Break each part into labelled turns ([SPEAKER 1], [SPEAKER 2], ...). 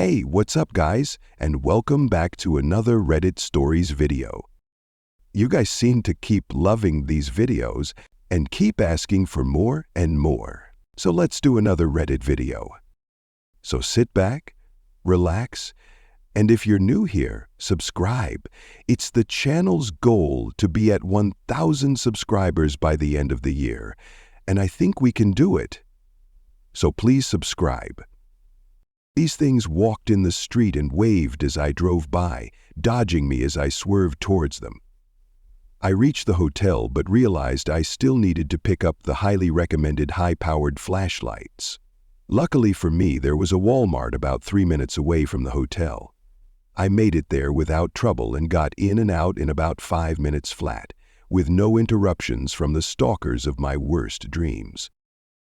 [SPEAKER 1] Hey, what's up guys? And welcome back to another Reddit Stories video. You guys seem to keep loving these videos and keep asking for more and more. So let's do another Reddit video. So sit back, relax, and if you're new here, subscribe. It's the channel's goal to be at 1,000 subscribers by the end of the year, and I think we can do it. So please subscribe. These things walked in the street and waved as I drove by, dodging me as I swerved towards them. I reached the hotel but realized I still needed to pick up the highly recommended high-powered flashlights. Luckily for me, there was a Walmart about 3 minutes away from the hotel. I made it there without trouble and got in and out in about 5 minutes flat, with no interruptions from the stalkers of my worst dreams.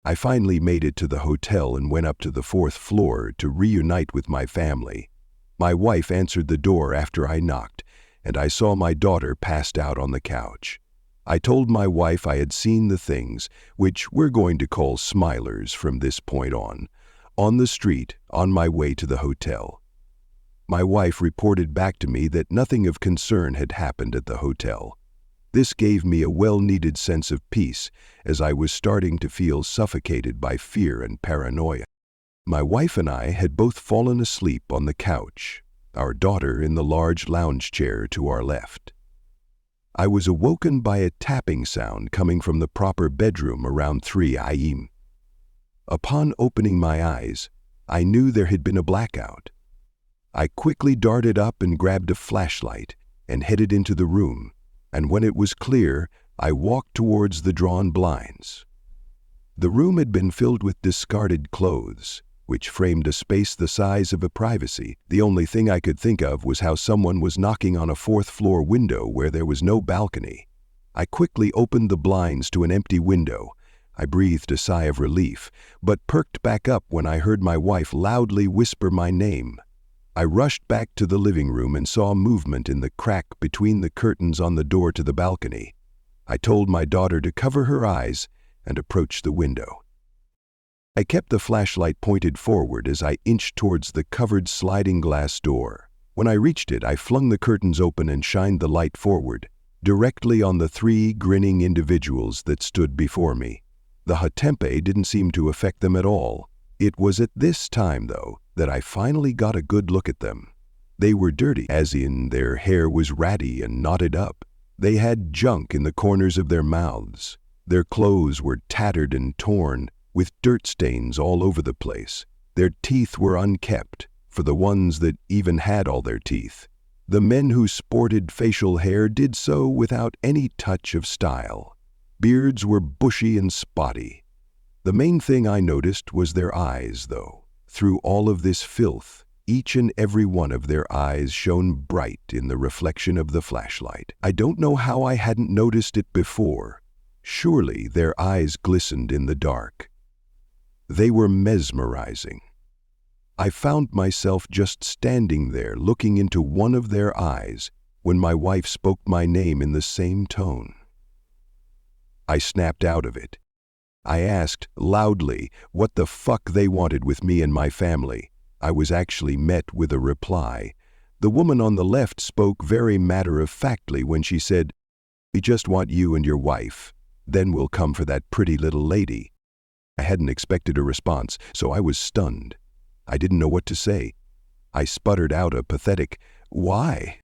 [SPEAKER 1] I finally made it to the hotel and went up to the 4th floor to reunite with my family. My wife answered the door after I knocked, and I saw my daughter passed out on the couch. I told my wife I had seen the things, which we're going to call smilers from this point on the street on my way to the hotel. My wife reported back to me that nothing of concern had happened at the hotel. This gave me a well-needed sense of peace, as I was starting to feel suffocated by fear and paranoia. My wife and I had both fallen asleep on the couch, our daughter in the large lounge chair to our left. I was awoken by a tapping sound coming from the proper bedroom around 3 a.m. Upon opening my eyes, I knew there had been a blackout. I quickly darted up and grabbed a flashlight and headed into the room, and when it was clear, I walked towards the drawn blinds. The room had been filled with discarded clothes, which framed a space the size of a privacy. The only thing I could think of was how someone was knocking on a 4th-floor window where there was no balcony. I quickly opened the blinds to an empty window. I breathed a sigh of relief, but perked back up when I heard my wife loudly whisper my name. I rushed back to the living room and saw movement in the crack between the curtains on the door to the balcony. I told my daughter to cover her eyes and approached the window. I kept the flashlight pointed forward as I inched towards the covered sliding glass door. When I reached it, I flung the curtains open and shined the light forward, directly on the 3 grinning individuals that stood before me. The hot tempe didn't seem to affect them at all. It was at this time, though, that I finally got a good look at them. They were dirty, as in their hair was ratty and knotted up. They had junk in the corners of their mouths. Their clothes were tattered and torn, with dirt stains all over the place. Their teeth were unkempt, for the ones that even had all their teeth. The men who sported facial hair did so without any touch of style. Beards were bushy and spotty. The main thing I noticed was their eyes, though. Through all of this filth, each and every one of their eyes shone bright in the reflection of the flashlight. I don't know how I hadn't noticed it before. Surely their eyes glistened in the dark. They were mesmerizing. I found myself just standing there looking into one of their eyes when my wife spoke my name in the same tone. I snapped out of it. I asked loudly what the fuck they wanted with me and my family. I was actually met with a reply. The woman on the left spoke very matter-of-factly when she said, "We just want you and your wife. Then we'll come for that pretty little lady." I hadn't expected a response, so I was stunned. I didn't know what to say. I sputtered out a pathetic, "Why?"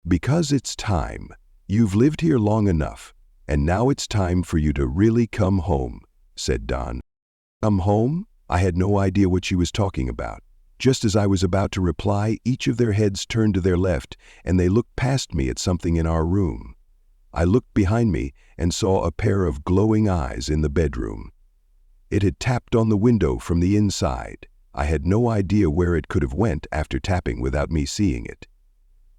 [SPEAKER 1] "Because it's time. You've lived here long enough, and now it's time for you to really come home," said Don. "Come home?" I had no idea what she was talking about. Just as I was about to reply, each of their heads turned to their left, and they looked past me at something in our room. I looked behind me and saw a pair of glowing eyes in the bedroom. It had tapped on the window from the inside. I had no idea where it could have went after tapping without me seeing it.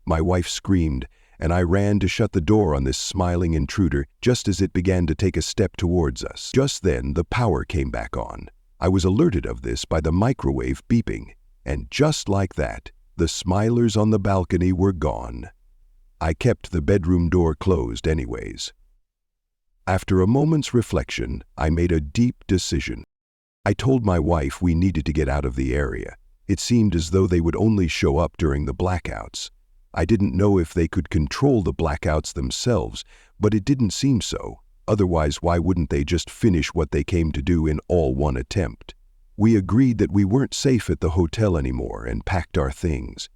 [SPEAKER 1] My wife screamed, and I ran to shut the door on this smiling intruder just as it began to take a step towards us. Just then, the power came back on. I was alerted of this by the microwave beeping, and just like that, the smilers on the balcony were gone. I kept the bedroom door closed anyways. After a moment's reflection, I made a deep decision. I told my wife we needed to get out of the area. It seemed as though they would only show up during the blackouts. I didn't know if they could control the blackouts themselves, but it didn't seem so. Otherwise, why wouldn't they just finish what they came to do in all one attempt? We agreed that we weren't safe at the hotel anymore and packed our things.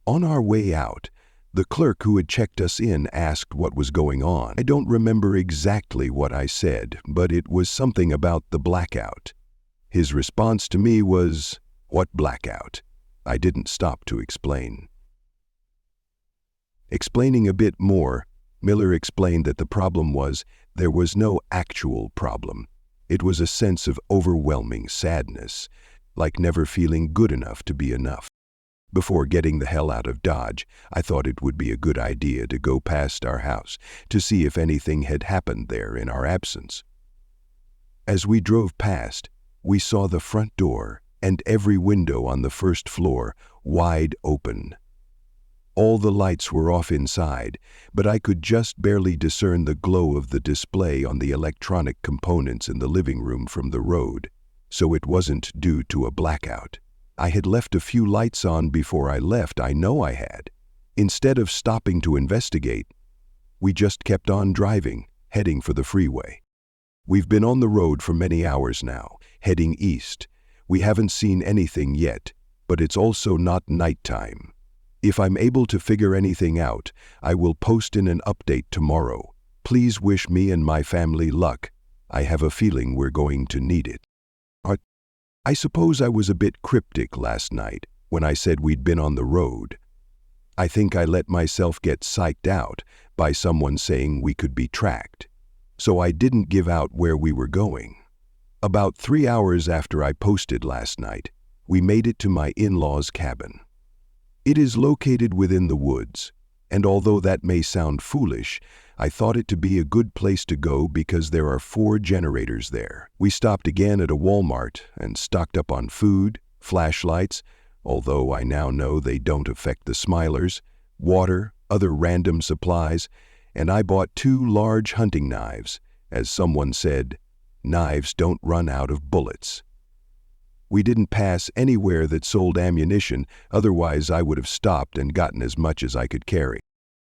[SPEAKER 1] On our way out, the clerk who had checked us in asked what was going on. I don't remember exactly what I said, but it was something about the blackout. His response to me was, "What blackout?" I didn't stop to explain. Explaining a bit more, Miller explained that the problem was there was no actual problem. It was a sense of overwhelming sadness, like never feeling good enough to be enough. Before getting the hell out of Dodge, I thought it would be a good idea to go past our house to see if anything had happened there in our absence. As we drove past, we saw the front door and every window on the first floor wide open. All the lights were off inside, but I could just barely discern the glow of the display on the electronic components in the living room from the road, so it wasn't due to a blackout. I had left a few lights on before I left, I know I had. Instead of stopping to investigate, we just kept on driving, heading for the freeway. We've been on the road for many hours now, heading east. We haven't seen anything yet, but it's also not nighttime. If I'm able to figure anything out, I will post in an update tomorrow. Please wish me and my family luck. I have a feeling we're going to need it. I suppose I was a bit cryptic last night when I said we'd been on the road. I think I let myself get psyched out by someone saying we could be tracked, so I didn't give out where we were going. About 3 hours after I posted last night, we made it to my in-laws' cabin. It is located within the woods, and although that may sound foolish, I thought it to be a good place to go because there are 4 generators there. We stopped again at a Walmart and stocked up on food, flashlights, although I now know they don't affect the Smilers, water, other random supplies, and I bought 2 large hunting knives. As someone said, knives don't run out of bullets. We didn't pass anywhere that sold ammunition, otherwise I would have stopped and gotten as much as I could carry.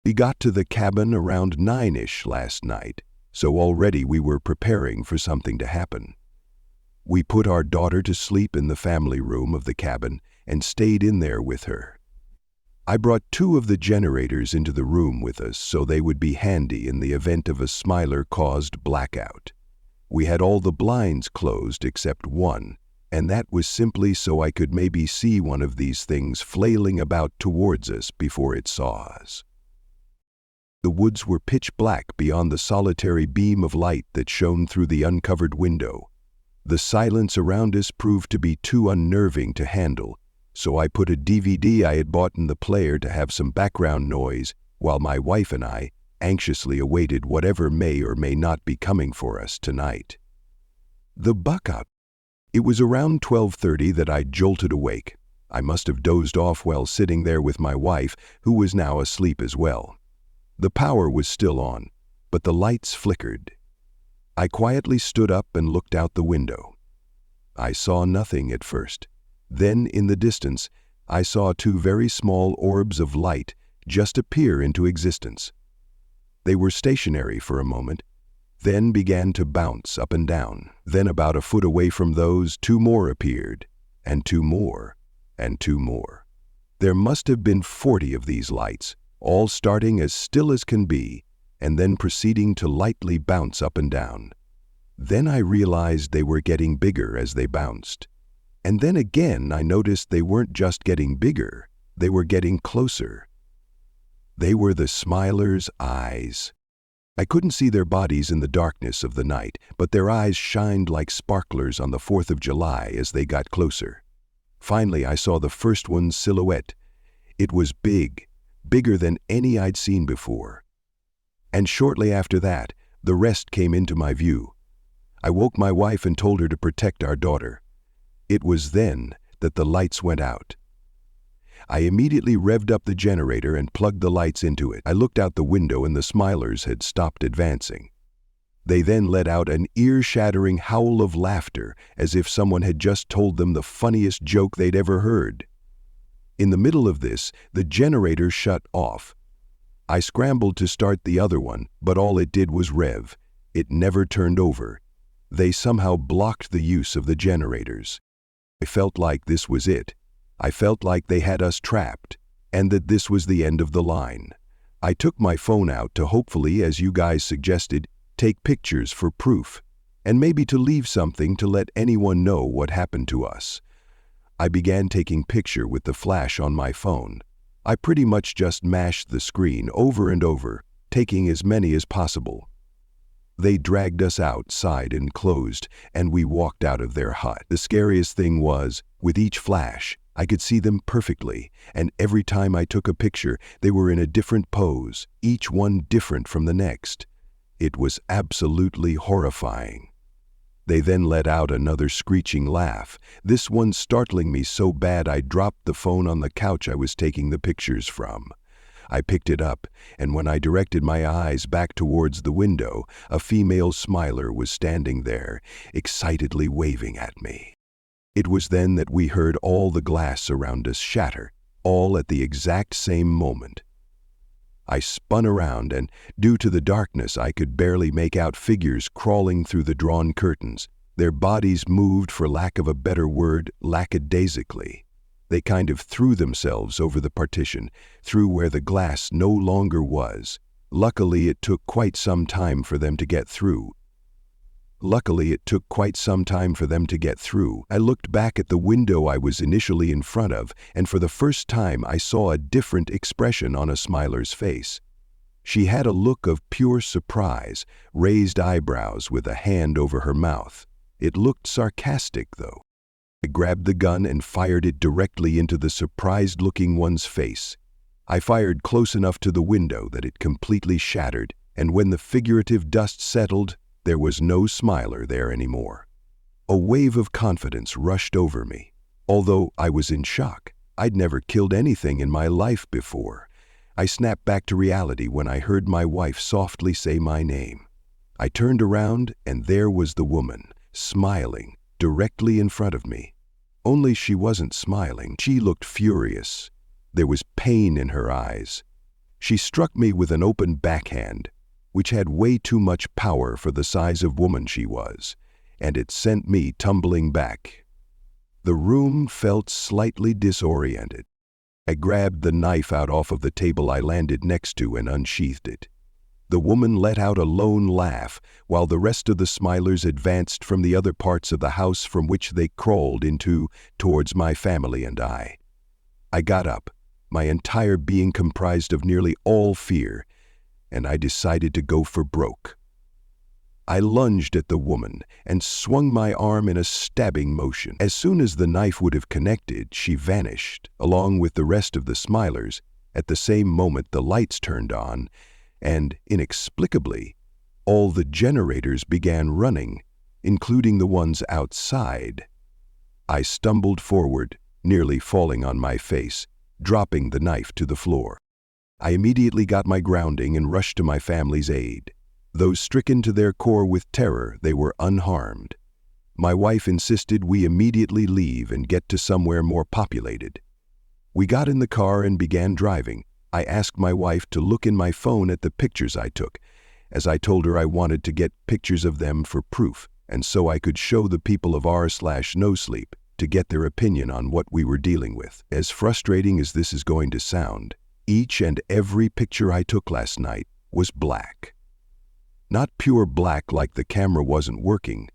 [SPEAKER 1] We got to the cabin around 9-ish last night, so already we were preparing for something to happen. We put our daughter to sleep in the family room of the cabin and stayed in there with her. I brought 2 of the generators into the room with us so they would be handy in the event of a Smiler-caused blackout. We had all the blinds closed except one, and that was simply so I could maybe see one of these things flailing about towards us before it saw us. The woods were pitch black beyond the solitary beam of light that shone through the uncovered window. The silence around us proved to be too unnerving to handle, so I put a DVD I had bought in the player to have some background noise while my wife and I anxiously awaited whatever may or may not be coming for us tonight. The buck-up. It was around 12:30 that I jolted awake. I must have dozed off while sitting there with my wife, who was now asleep as well. The power was still on, but the lights flickered. I quietly stood up and looked out the window. I saw nothing at first. Then, in the distance, I saw 2 very small orbs of light just appear into existence. They were stationary for a moment, then began to bounce up and down. Then about a foot away from those, 2 more appeared, and 2 more, and 2 more. There must have been 40 of these lights, all starting as still as can be, and then proceeding to lightly bounce up and down. Then I realized they were getting bigger as they bounced. And then again I noticed they weren't just getting bigger, they were getting closer. They were the Smilers' eyes. I couldn't see their bodies in the darkness of the night, but their eyes shined like sparklers on the 4th of July as they got closer. Finally I saw the first one's silhouette. It was big, bigger than any I'd seen before. And shortly after that, the rest came into my view. I woke my wife and told her to protect our daughter. It was then that the lights went out. I immediately revved up the generator and plugged the lights into it. I looked out the window and the Smilers had stopped advancing. They then let out an ear-shattering howl of laughter, as if someone had just told them the funniest joke they'd ever heard. In the middle of this, the generator shut off. I scrambled to start the other one, but all it did was rev. It never turned over. They somehow blocked the use of the generators. I felt like this was it. I felt like they had us trapped, and that this was the end of the line. I took my phone out to hopefully, as you guys suggested, take pictures for proof, and maybe to leave something to let anyone know what happened to us. I began taking picture with the flash on my phone. I pretty much just mashed the screen over and over, taking as many as possible. They dragged us outside and closed, and we walked out of their hut. The scariest thing was, with each flash, I could see them perfectly, and every time I took a picture, they were in a different pose, each one different from the next. It was absolutely horrifying. They then let out another screeching laugh, this one startling me so bad I dropped the phone on the couch I was taking the pictures from. I picked it up, and when I directed my eyes back towards the window, a female smiler was standing there, excitedly waving at me. It was then that we heard all the glass around us shatter, all at the exact same moment. I spun around, and due to the darkness I could barely make out figures crawling through the drawn curtains. Their bodies moved, for lack of a better word, lackadaisically. They kind of threw themselves over the partition, through where the glass no longer was. Luckily, it took quite some time for them to get through. I looked back at the window I was initially in front of, and for the first time I saw a different expression on a smiler's face. She had a look of pure surprise, raised eyebrows with a hand over her mouth. It looked sarcastic, though. I grabbed the gun and fired it directly into the surprised-looking one's face. I fired close enough to the window that it completely shattered, and when the figurative dust settled, there was no smiler there anymore. A wave of confidence rushed over me. Although I was in shock, I'd never killed anything in my life before. I snapped back to reality when I heard my wife softly say my name. I turned around, and there was the woman, smiling, directly in front of me. Only she wasn't smiling. She looked furious. There was pain in her eyes. She struck me with an open backhand, which had way too much power for the size of woman she was, and it sent me tumbling back. The room felt slightly disoriented. I grabbed the knife out off of the table I landed next to and unsheathed it. The woman let out a lone laugh, while the rest of the smilers advanced from the other parts of the house from which they crawled into towards my family and I. I got up, my entire being comprised of nearly all fear, and I decided to go for broke. I lunged at the woman and swung my arm in a stabbing motion. As soon as the knife would have connected, she vanished, along with the rest of the smilers. At the same moment, the lights turned on, and, inexplicably, all the generators began running, including the ones outside. I stumbled forward, nearly falling on my face, dropping the knife to the floor. I immediately got my grounding and rushed to my family's aid. Though stricken to their core with terror, they were unharmed. My wife insisted we immediately leave and get to somewhere more populated. We got in the car and began driving. I asked my wife to look in my phone at the pictures I took, as I told her I wanted to get pictures of them for proof, and so I could show the people of r/no sleep to get their opinion on what we were dealing with. As frustrating as this is going to sound, each and every picture I took last night was black. Not pure black like the camera wasn't working,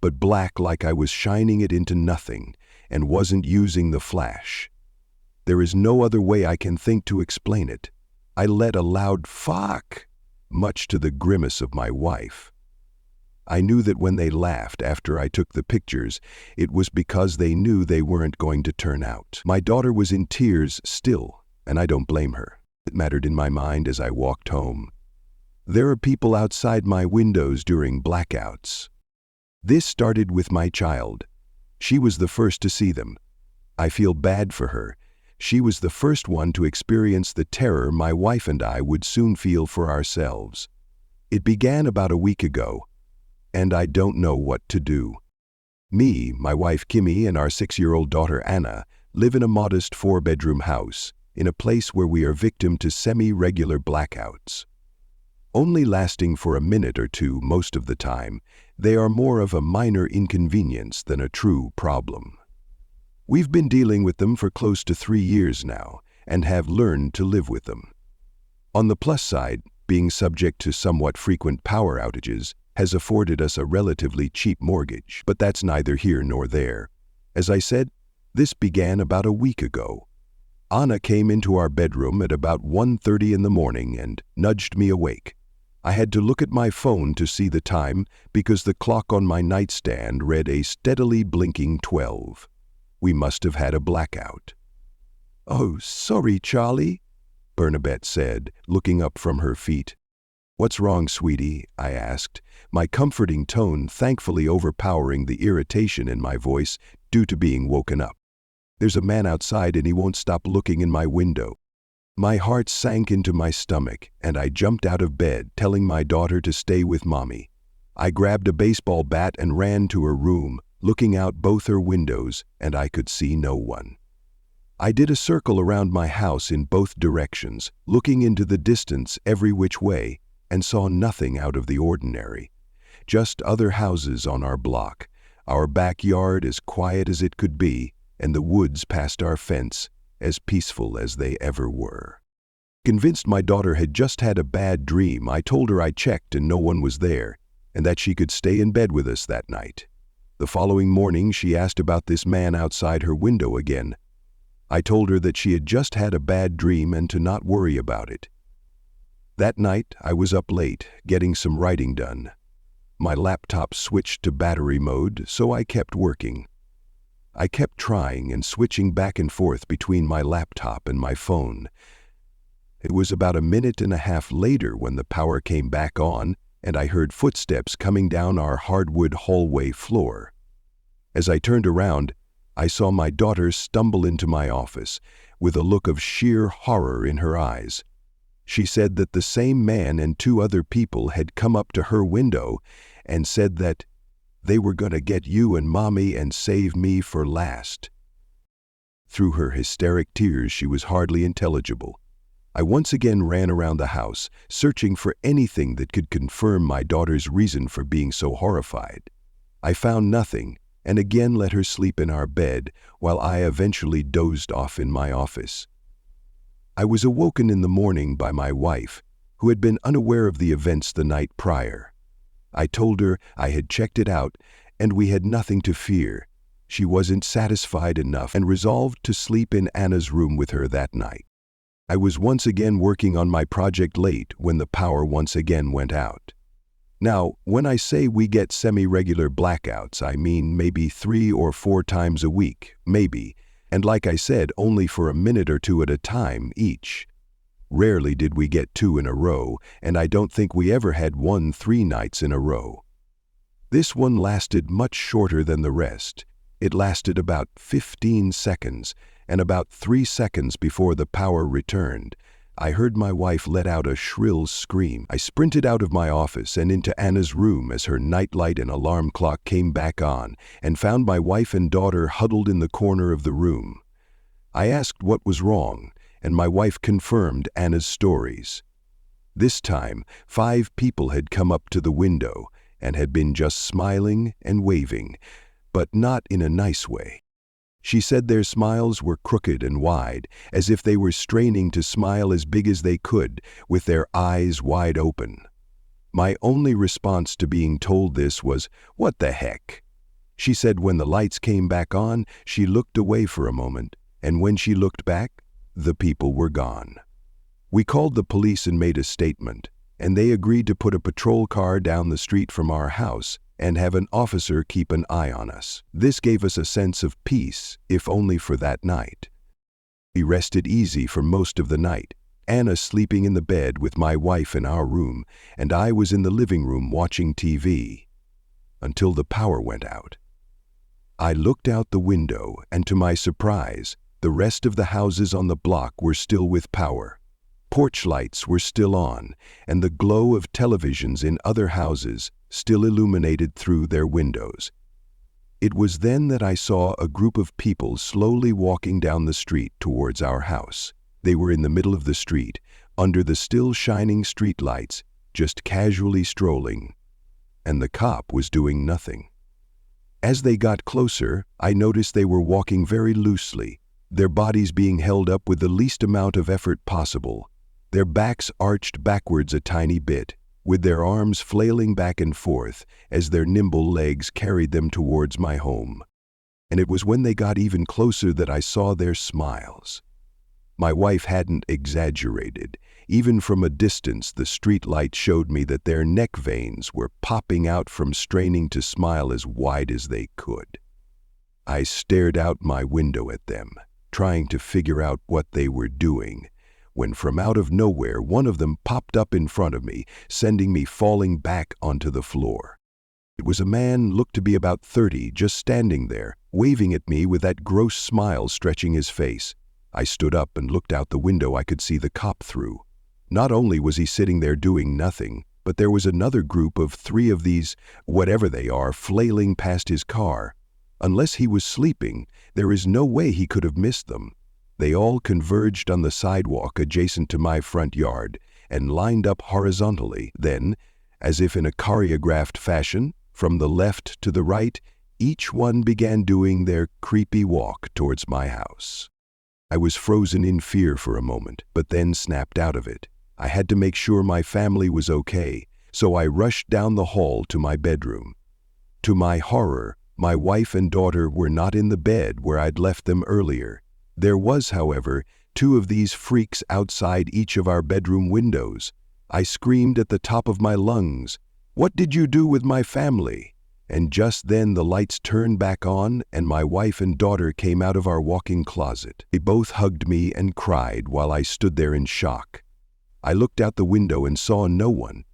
[SPEAKER 1] but black like I was shining it into nothing and wasn't using the flash. There is no other way I can think to explain it. I let a loud "fuck," much to the grimace of my wife. I knew that when they laughed after I took the pictures, it was because they knew they weren't going to turn out. My daughter was in tears still, and I don't blame her. It mattered in my mind as I walked home. There are people outside my windows during blackouts. This started with my child. She was the first to see them. I feel bad for her. She was the first one to experience the terror my wife and I would soon feel for ourselves. It began about a week ago, and I don't know what to do. Me, my wife Kimmy, and our 6-year-old daughter Anna live in a modest 4-bedroom house in a place where we are victim to semi-regular blackouts. Only lasting for a minute or two most of the time, they are more of a minor inconvenience than a true problem. We've been dealing with them for close to 3 years now and have learned to live with them. On the plus side, being subject to somewhat frequent power outages has afforded us a relatively cheap mortgage, but that's neither here nor there. As I said, this began about a week ago. Anna came into our bedroom at about 1:30 in the morning and nudged me awake. I had to look at my phone to see the time because the clock on my nightstand read a steadily blinking 12. We must have had a blackout. "Oh, sorry, Charlie," Bernadette said, looking up from her feet. "What's wrong, sweetie?" I asked, my comforting tone thankfully overpowering the irritation in my voice due to being woken up. "There's a man outside and he won't stop looking in my window." My heart sank into my stomach, and I jumped out of bed, telling my daughter to stay with Mommy. I grabbed a baseball bat and ran to her room, looking out both her windows, and I could see no one. I did a circle around my house in both directions, looking into the distance every which way, and saw nothing out of the ordinary. Just other houses on our block, our backyard as quiet as it could be, and the woods past our fence as peaceful as they ever were. Convinced my daughter had just had a bad dream, I told her I checked and no one was there, and that she could stay in bed with us that night. The following morning, she asked about this man outside her window again. I told her that she had just had a bad dream and to not worry about it. That night, I was up late, getting some writing done. My laptop switched to battery mode, so I kept working. I kept trying and switching back and forth between my laptop and my phone. It was about a minute and a half later when the power came back on and I heard footsteps coming down our hardwood hallway floor. As I turned around, I saw my daughter stumble into my office with a look of sheer horror in her eyes. She said that the same man and 2 other people had come up to her window and said that they were going to get you and Mommy and save me for last. Through her hysteric tears, she was hardly intelligible. I once again ran around the house, searching for anything that could confirm my daughter's reason for being so horrified. I found nothing, and again let her sleep in our bed while I eventually dozed off in my office. I was awoken in the morning by my wife, who had been unaware of the events the night prior. I told her I had checked it out and we had nothing to fear. She wasn't satisfied enough and resolved to sleep in Anna's room with her that night. I was once again working on my project late when the power once again went out. Now, when I say we get semi-regular blackouts, I mean maybe 3 or 4 times a week, maybe, and like I said, only for a minute or 2 at a time each. Rarely did we get 2 in a row, and I don't think we ever had 1 3 nights in a row. This one lasted much shorter than the rest. It lasted about 15 seconds, and about 3 seconds before the power returned, I heard my wife let out a shrill scream. I sprinted out of my office and into Anna's room as her nightlight and alarm clock came back on, and found my wife and daughter huddled in the corner of the room. I asked what was wrong, and my wife confirmed Anna's stories. This time, 5 people had come up to the window and had been just smiling and waving, but not in a nice way. She said their smiles were crooked and wide, as if they were straining to smile as big as they could, with their eyes wide open. My only response to being told this was, "What the heck?" She said when the lights came back on, she looked away for a moment, and when she looked back, the people were gone. We called the police and made a statement, and they agreed to put a patrol car down the street from our house and have an officer keep an eye on us. This gave us a sense of peace, if only for that night. We rested easy for most of the night, Anna sleeping in the bed with my wife in our room, and I was in the living room watching TV, until the power went out. I looked out the window, and to my surprise, the rest of the houses on the block were still with power. Porch lights were still on, and the glow of televisions in other houses still illuminated through their windows. It was then that I saw a group of people slowly walking down the street towards our house. They were in the middle of the street, under the still shining street lights, just casually strolling, and the cop was doing nothing. As they got closer, I noticed they were walking very loosely, their bodies being held up with the least amount of effort possible, their backs arched backwards a tiny bit, with their arms flailing back and forth as their nimble legs carried them towards my home. And it was when they got even closer that I saw their smiles. My wife hadn't exaggerated. Even from a distance, the street light showed me that their neck veins were popping out from straining to smile as wide as they could. I stared out my window at them, trying to figure out what they were doing, when from out of nowhere one of them popped up in front of me, sending me falling back onto the floor. It was a man looked to be about 30, just standing there, waving at me with that gross smile stretching his face. I stood up and looked out the window I could see the cop through. Not only was he sitting there doing nothing, but there was another group of 3 of these, whatever they are, flailing past his car. Unless he was sleeping, there is no way he could have missed them. They all converged on the sidewalk adjacent to my front yard and lined up horizontally. Then, as if in a choreographed fashion, from the left to the right, each one began doing their creepy walk towards my house. I was frozen in fear for a moment, but then snapped out of it. I had to make sure my family was okay, so I rushed down the hall to my bedroom. To my horror, my wife and daughter were not in the bed where I'd left them earlier. There was, however, 2 of these freaks outside each of our bedroom windows. I screamed at the top of my lungs, "What did you do with my family?" And just then the lights turned back on and my wife and daughter came out of our walk-in closet. They both hugged me and cried while I stood there in shock. I looked out the window and saw no one.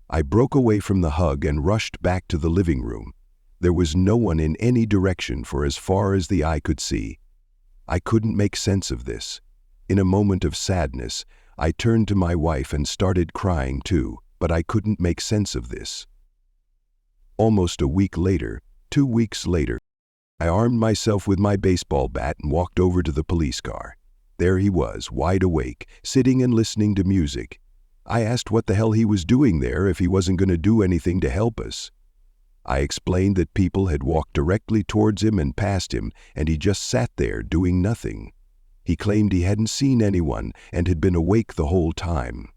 [SPEAKER 1] I broke away from the hug and rushed back to the living room. There was no one in any direction for as far as the eye could see. I couldn't make sense of this. In a moment of sadness, I turned to my wife and started crying too, but I couldn't make sense of this. Almost a week later, 2 weeks later, I armed myself with my baseball bat and walked over to the police car. There he was, wide awake, sitting and listening to music. I asked what the hell he was doing there if he wasn't going to do anything to help us. I explained that people had walked directly towards him and past him, and he just sat there doing nothing. He claimed he hadn't seen anyone and had been awake the whole time.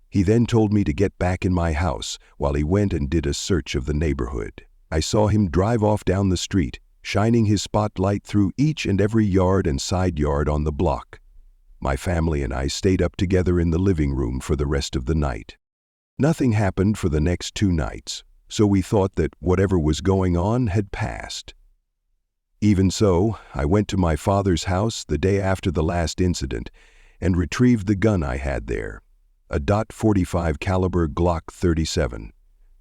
[SPEAKER 1] He then told me to get back in my house while he went and did a search of the neighborhood. I saw him drive off down the street, shining his spotlight through each and every yard and side yard on the block. My family and I stayed up together in the living room for the rest of the night. Nothing happened for the next 2 nights, so we thought that whatever was going on had passed. Even so, I went to my father's house the day after the last incident and retrieved the gun I had there, a .45 caliber Glock 37.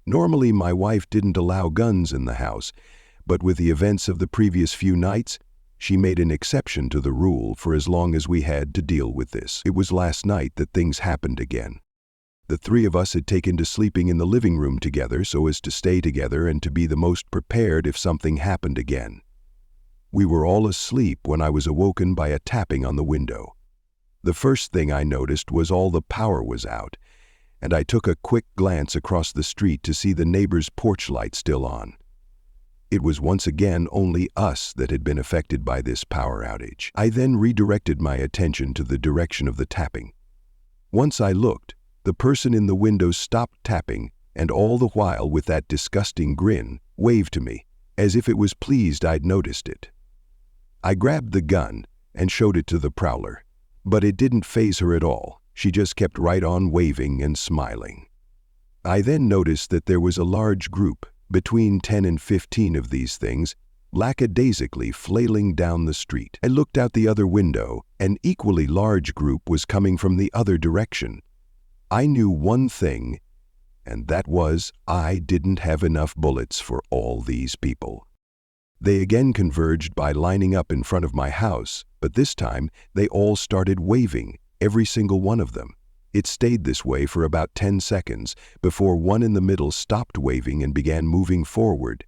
[SPEAKER 1] Normally my wife didn't allow guns in the house, but with the events of the previous few nights, she made an exception to the rule for as long as we had to deal with this. It was last night that things happened again. The 3 of us had taken to sleeping in the living room together so as to stay together and to be the most prepared if something happened again. We were all asleep when I was awoken by a tapping on the window. The first thing I noticed was all the power was out, and I took a quick glance across the street to see the neighbor's porch light still on. It was once again only us that had been affected by this power outage. I then redirected my attention to the direction of the tapping. Once I looked, the person in the window stopped tapping and all the while with that disgusting grin, waved to me, as if it was pleased I'd noticed it. I grabbed the gun and showed it to the prowler, but it didn't faze her at all. She just kept right on waving and smiling. I then noticed that there was a large group, between 10 and 15 of these things, lackadaisically flailing down the street. I looked out the other window. An equally large group was coming from the other direction. I knew one thing, and that was I didn't have enough bullets for all these people. They again converged by lining up in front of my house, but this time they all started waving, every single one of them. It stayed this way for about 10 seconds before one in the middle stopped waving and began moving forward.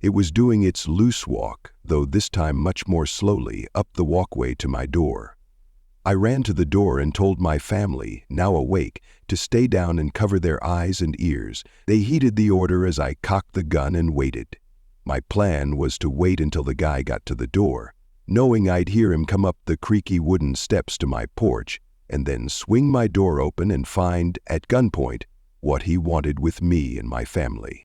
[SPEAKER 1] It was doing its loose walk, though this time much more slowly, up the walkway to my door. I ran to the door and told my family, now awake, to stay down and cover their eyes and ears. They heeded the order as I cocked the gun and waited. My plan was to wait until the guy got to the door, knowing I'd hear him come up the creaky wooden steps to my porch, and then swing my door open and find, at gunpoint, what he wanted with me and my family.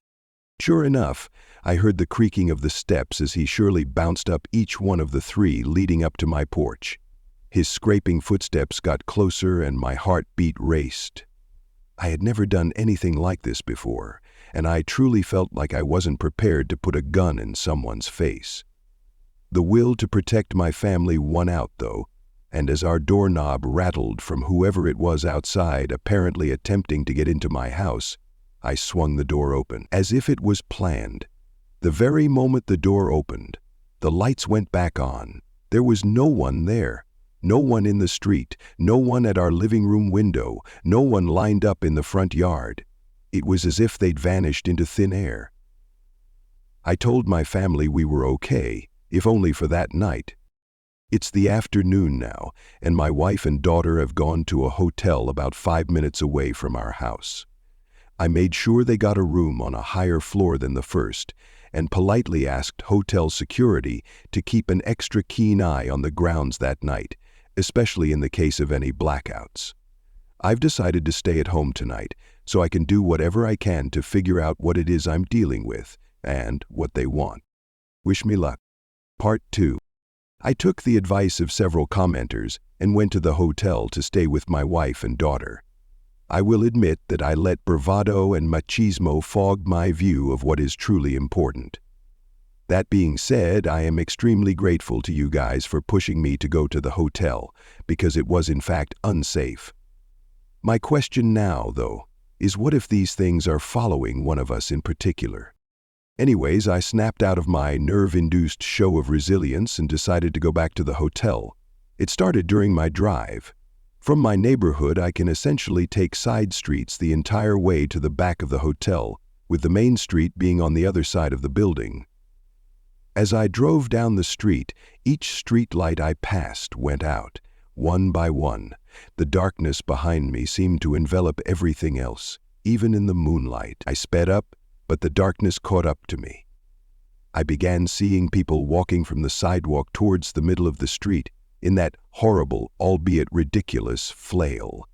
[SPEAKER 1] Sure enough, I heard the creaking of the steps as he surely bounced up each one of the 3 leading up to my porch. His scraping footsteps got closer and my heartbeat raced. I had never done anything like this before, and I truly felt like I wasn't prepared to put a gun in someone's face. The will to protect my family won out, though, and as our doorknob rattled from whoever it was outside apparently attempting to get into my house, I swung the door open, as if it was planned. The very moment the door opened, the lights went back on. There was no one there. No one in the street, no one at our living room window, no one lined up in the front yard. It was as if they'd vanished into thin air. I told my family we were okay, if only for that night. It's the afternoon now, and my wife and daughter have gone to a hotel about 5 minutes away from our house. I made sure they got a room on a higher floor than the first, and politely asked hotel security to keep an extra keen eye on the grounds that night, especially in the case of any blackouts. I've decided to stay at home tonight, so I can do whatever I can to figure out what it is I'm dealing with, and what they want. Wish me luck. Part 2. I took the advice of several commenters and went to the hotel to stay with my wife and daughter. I will admit that I let bravado and machismo fog my view of what is truly important. That being said, I am extremely grateful to you guys for pushing me to go to the hotel, because it was in fact unsafe. My question now, though, is what if these things are following one of us in particular? Anyways, I snapped out of my nerve-induced show of resilience and decided to go back to the hotel. It started during my drive. From my neighborhood, I can essentially take side streets the entire way to the back of the hotel, with the main street being on the other side of the building. As I drove down the street, each street light I passed went out, one by one. The darkness behind me seemed to envelop everything else, even in the moonlight. I sped up, but the darkness caught up to me. I began seeing people walking from the sidewalk towards the middle of the street in that horrible, albeit ridiculous, flail.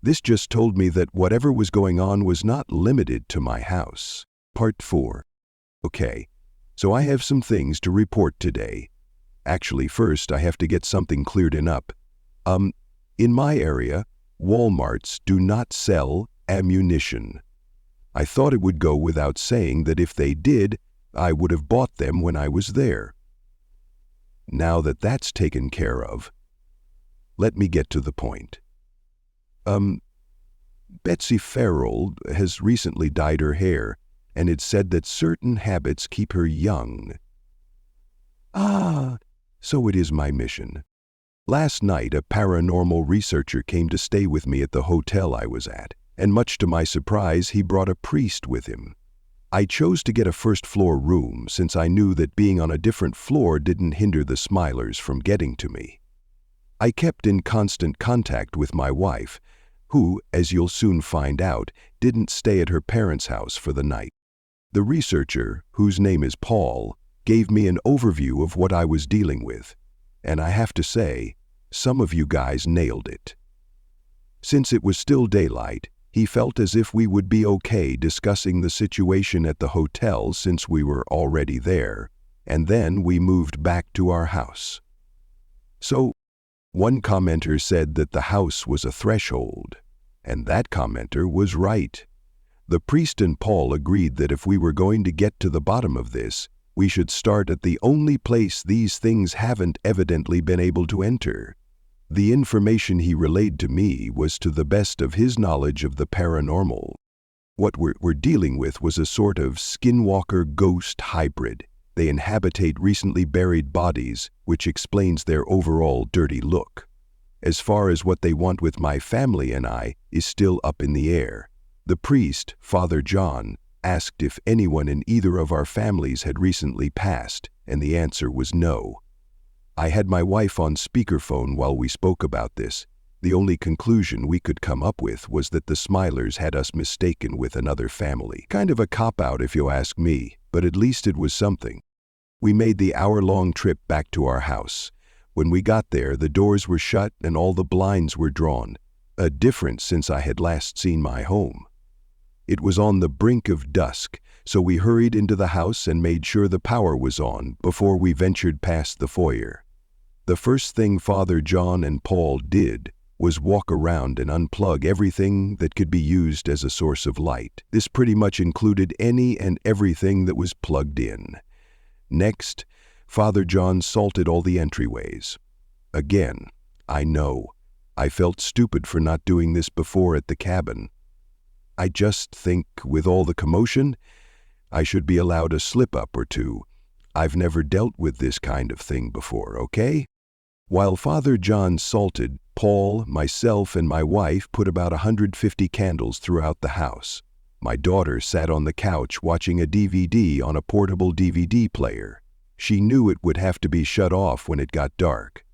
[SPEAKER 1] This just told me that whatever was going on was not limited to my house. Part 4. Okay. So I have some things to report today. Actually, first I have to get something cleared up. In my area, Walmarts do not sell ammunition. I thought it would go without saying that if they did, I would have bought them when I was there. Now that that's taken care of, let me get to the point. Betsy Farrell has recently dyed her hair, and it's said that certain habits keep her young. So it is my mission. Last night, a paranormal researcher came to stay with me at the hotel I was at, and much to my surprise, he brought a priest with him. I chose to get a first-floor room since I knew that being on a different floor didn't hinder the Smilers from getting to me. I kept in constant contact with my wife, who, as you'll soon find out, didn't stay at her parents' house for the night. The researcher, whose name is Paul, gave me an overview of what I was dealing with, and I have to say, some of you guys nailed it. Since it was still daylight, he felt as if we would be okay discussing the situation at the hotel since we were already there, and then we moved back to our house. So, one commenter said that the house was a threshold, and that commenter was right. The priest and Paul agreed that if we were going to get to the bottom of this, we should start at the only place these things haven't evidently been able to enter. The information he relayed to me was to the best of his knowledge of the paranormal. What we're dealing with was a sort of skinwalker ghost hybrid. They inhabitate recently buried bodies, which explains their overall dirty look. As far as what they want with my family and I is still up in the air. The priest, Father John, asked if anyone in either of our families had recently passed, and the answer was no. I had my wife on speakerphone while we spoke about this. The only conclusion we could come up with was that the Smilers had us mistaken with another family. Kind of a cop-out if you ask me, but at least it was something. We made the hour-long trip back to our house. When we got there, the doors were shut and all the blinds were drawn, a difference since I had last seen my home. It was on the brink of dusk, so we hurried into the house and made sure the power was on before we ventured past the foyer. The first thing Father John and Paul did was walk around and unplug everything that could be used as a source of light. This pretty much included any and everything that was plugged in. Next, Father John salted all the entryways. Again, I know, I felt stupid for not doing this before at the cabin. I just think, with all the commotion, I should be allowed a slip-up or two. I've never dealt with this kind of thing before, okay? While Father John salted, Paul, myself, and my wife put about 150 candles throughout the house. My daughter sat on the couch watching a DVD on a portable DVD player. She knew it would have to be shut off when it got dark.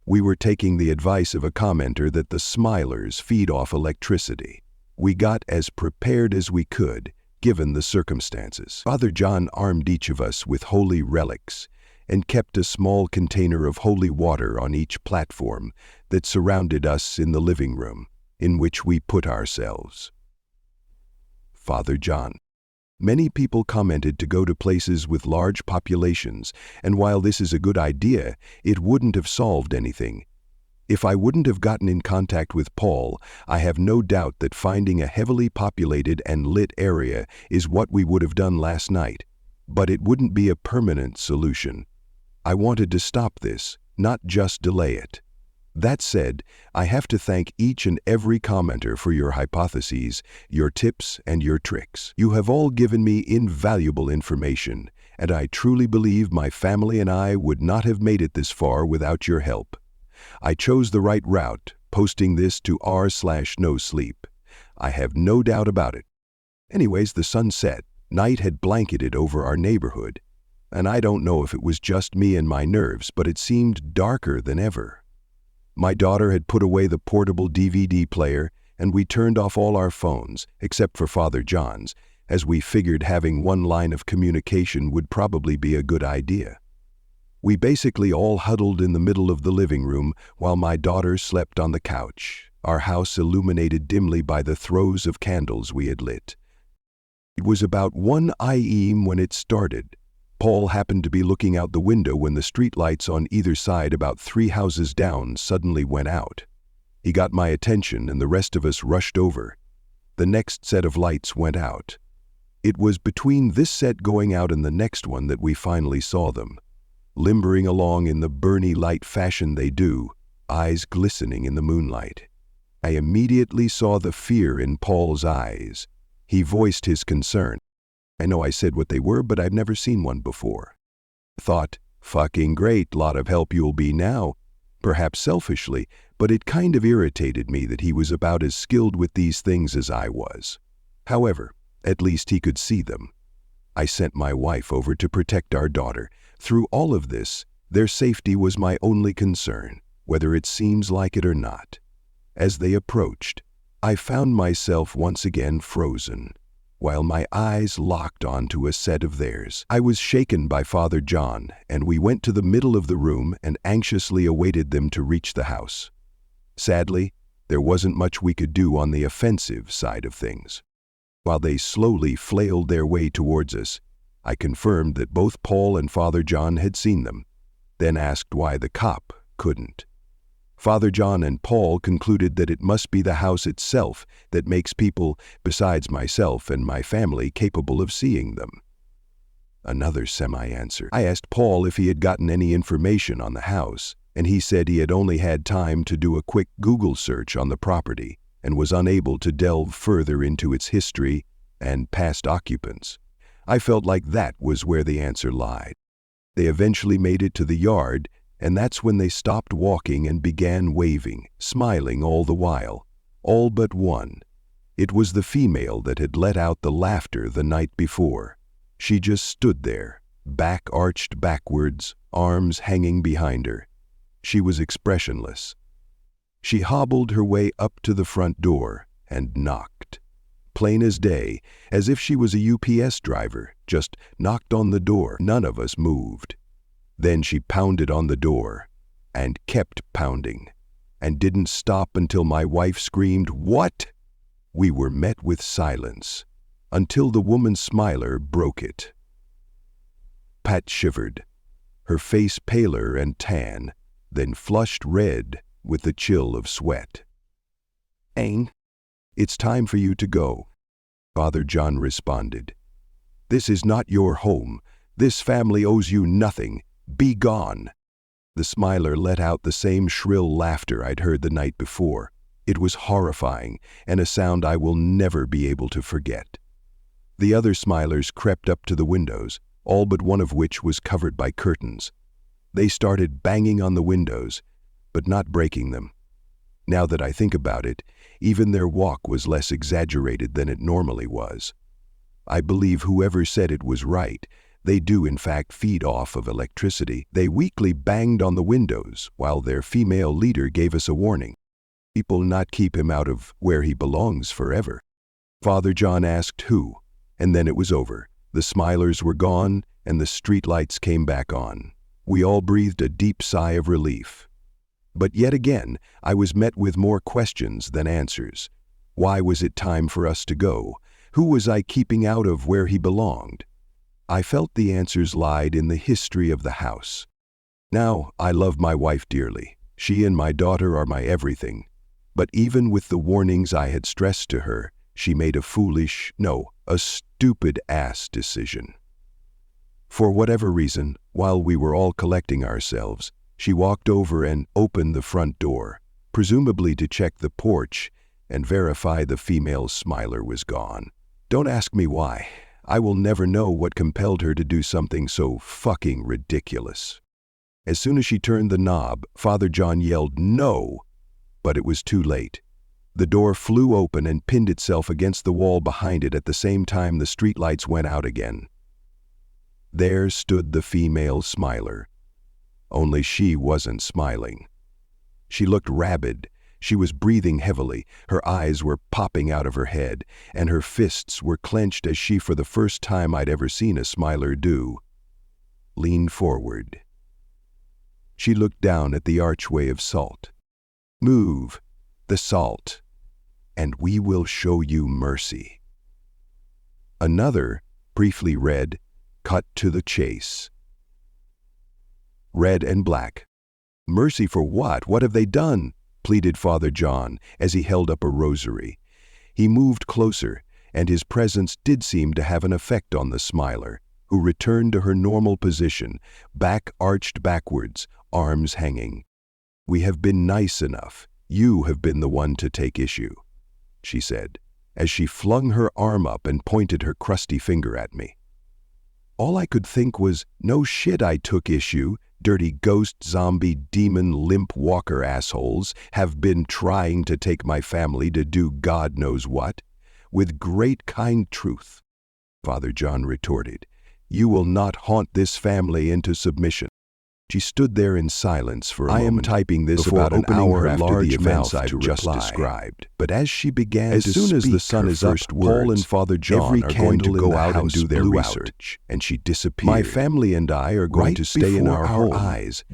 [SPEAKER 1] We were taking the advice of a commenter that the Smilers feed off electricity. We got as prepared as we could, given the circumstances. Father John armed each of us with holy relics and kept a small container of holy water on each platform that surrounded us in the living room, in which we put ourselves. Father John. Many people commented to go to places with large populations, and while this is a good idea, it wouldn't have solved anything. If I wouldn't have gotten in contact with Paul, I have no doubt that finding a heavily populated and lit area is what we would have done last night. But it wouldn't be a permanent solution. I wanted to stop this, not just delay it. That said, I have to thank each and every commenter for your hypotheses, your tips, and your tricks. You have all given me invaluable information, and I truly believe my family and I would not have made it this far without your help. I chose the right route, posting this to r/no-sleep. I have no doubt about it. Anyways, the sun set. Night had blanketed over our neighborhood, and I don't know if it was just me and my nerves, but it seemed darker than ever. My daughter had put away the portable DVD player, and we turned off all our phones, except for Father John's, as we figured having one line of communication would probably be a good idea. We basically all huddled in the middle of the living room while my daughter slept on the couch, our house illuminated dimly by the throws of candles we had lit. It was about 1 a.m. when it started. Paul happened to be looking out the window when the streetlights on either side about 3 houses down suddenly went out. He got my attention and the rest of us rushed over. The next set of lights went out. It was between this set going out and the next one that we finally saw them, limbering along in the Bernie light fashion they do, eyes glistening in the moonlight. I immediately saw the fear in Paul's eyes. He voiced his concern. I know I said what they were, but I've never seen one before. Thought, fucking great, lot of help you'll be now. Perhaps selfishly, but it kind of irritated me that he was about as skilled with these things as I was. However, at least he could see them. I sent my wife over to protect our daughter. Through all of this, their safety was my only concern, whether it seems like it or not. As they approached, I found myself once again frozen, while my eyes locked onto a set of theirs. I was shaken by Father John, and we went to the middle of the room and anxiously awaited them to reach the house. Sadly, there wasn't much we could do on the offensive side of things. While they slowly flailed their way towards us, I confirmed that both Paul and Father John had seen them, then asked why the cop couldn't. Father John and Paul concluded that it must be the house itself that makes people, besides myself and my family, capable of seeing them. Another semi-answer. I asked Paul if he had gotten any information on the house, and he said he had only had time to do a quick Google search on the property and was unable to delve further into its history and past occupants. I felt like that was where the answer lied. They eventually made it to the yard, and that's when they stopped walking and began waving, smiling all the while. All but one. It was the female that had let out the laughter the night before. She just stood there, back arched backwards, arms hanging behind her. She was expressionless. She hobbled her way up to the front door and knocked. Plain as day, as if she was a UPS driver, just knocked on the door. None of us moved. Then she pounded on the door, and kept pounding, and didn't stop until my wife screamed, "What?" We were met with silence, until the woman's smiler broke it. Pat shivered, her face paler and tan, then flushed red with the chill of sweat. "Ain, it's time for you to go," Father John responded. "This is not your home. This family owes you nothing. Be gone." The smiler let out the same shrill laughter I'd heard the night before. It was horrifying, and a sound I will never be able to forget. The other smilers crept up to the windows, all but one of which was covered by curtains. They started banging on the windows, but not breaking them. Now that I think about it, even their walk was less exaggerated than it normally was. I believe whoever said it was right. They do in fact feed off of electricity. They weakly banged on the windows while their female leader gave us a warning. People not keep him out of where he belongs forever. Father John asked who, and then it was over. The smilers were gone, and the streetlights came back on. We all breathed a deep sigh of relief. But yet again, I was met with more questions than answers. Why was it time for us to go? Who was I keeping out of where he belonged? I felt the answers lied in the history of the house. Now, I love my wife dearly. She and my daughter are my everything. But even with the warnings I had stressed to her, she made a stupid ass decision. For whatever reason, while we were all collecting ourselves, she walked over and opened the front door, presumably to check the porch and verify the female smiler was gone. Don't ask me why. I will never know what compelled her to do something so fucking ridiculous. As soon as she turned the knob, Father John yelled, "No!" But it was too late. The door flew open and pinned itself against the wall behind it at the same time the streetlights went out again. There stood the female smiler. Only she wasn't smiling. She looked rabid. She was breathing heavily, her eyes were popping out of her head, and her fists were clenched as she, for the first time I'd ever seen a smiler do, leaned forward. She looked down at the archway of salt. "Move, the salt, and we will show you mercy." Another, briefly read, cut to the chase. Red and black. "Mercy for what? What have they done?" pleaded Father John as he held up a rosary. He moved closer, and his presence did seem to have an effect on the smiler, who returned to her normal position, back arched backwards, arms hanging. "We have been nice enough. You have been the one to take issue," she said, as she flung her arm up and pointed her crusty finger at me. All I could think was, no shit I took issue. Dirty ghost, zombie, demon, limp walker assholes have been trying to take my family to do God knows what. With great kind truth, Father John retorted, "You will not haunt this family into submission." She stood there in silence for a moment. I am typing this about an hour after the events I've just described. But as she began to speak, as soon as the sun is up, Paul and Father John are going to go out and do their research, and she disappeared. My family and I are going to stay in our home,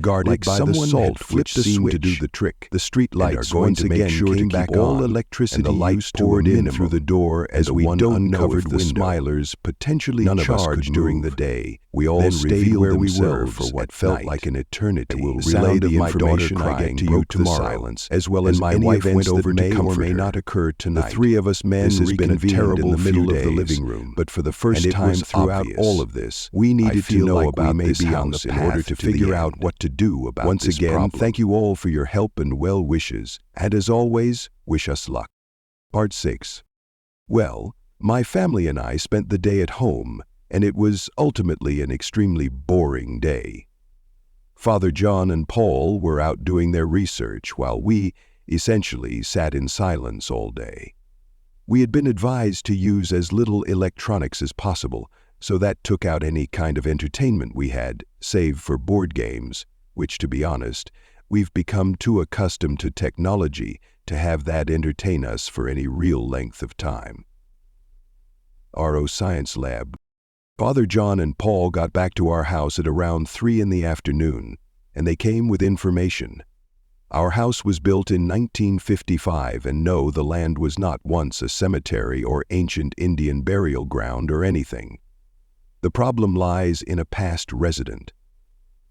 [SPEAKER 1] guarded by the salt which seemed to do the trick. The street lights are going to make sure to keep all electricity, and the light poured in through the door as we uncovered the smilers potentially charged during the day. We all stayed where we were for what felt like an eternity. I will relay the information I get to you tomorrow, as well as my wife went over to comfort her. May not occur tonight. The three of us men reconvened in the middle of the living room, but for the first time throughout all of this, we needed to know about this house in order to figure out what to do about this problem. Once again, thank you all for your help and well wishes, and as always, wish us luck. Part 6. Well, my family and I spent the day at home, and it was ultimately an extremely boring day. Father John and Paul were out doing their research while we, essentially, sat in silence all day. We had been advised to use as little electronics as possible, so that took out any kind of entertainment we had, save for board games, which, to be honest, we've become too accustomed to technology to have that entertain us for any real length of time. RO Science Lab. Father John and Paul got back to our house at around 3 in the afternoon, and they came with information. Our house was built in 1955, and no, the land was not once a cemetery or ancient Indian burial ground or anything. The problem lies in a past resident.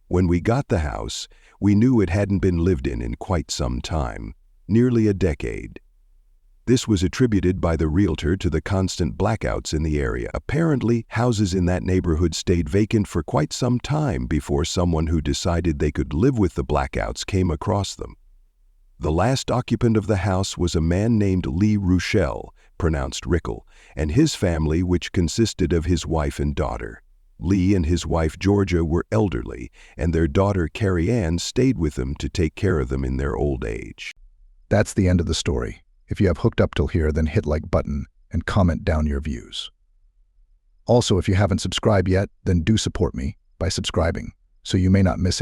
[SPEAKER 1] When we got the house, we knew it hadn't been lived in quite some time, nearly a decade. This was attributed by the realtor to the constant blackouts in the area. Apparently, houses in that neighborhood stayed vacant for quite some time before someone who decided they could live with the blackouts came across them. The last occupant of the house was a man named Lee Ruchel, pronounced Rickle, and his family, which consisted of his wife and daughter. Lee and his wife Georgia were elderly, and their daughter Carrie Ann stayed with them to take care of them in their old age.
[SPEAKER 2] That's the end of the story. If you have hooked up till here, then hit like button and comment down your views. Also, if you haven't subscribed yet, then do support me by subscribing, so you may not miss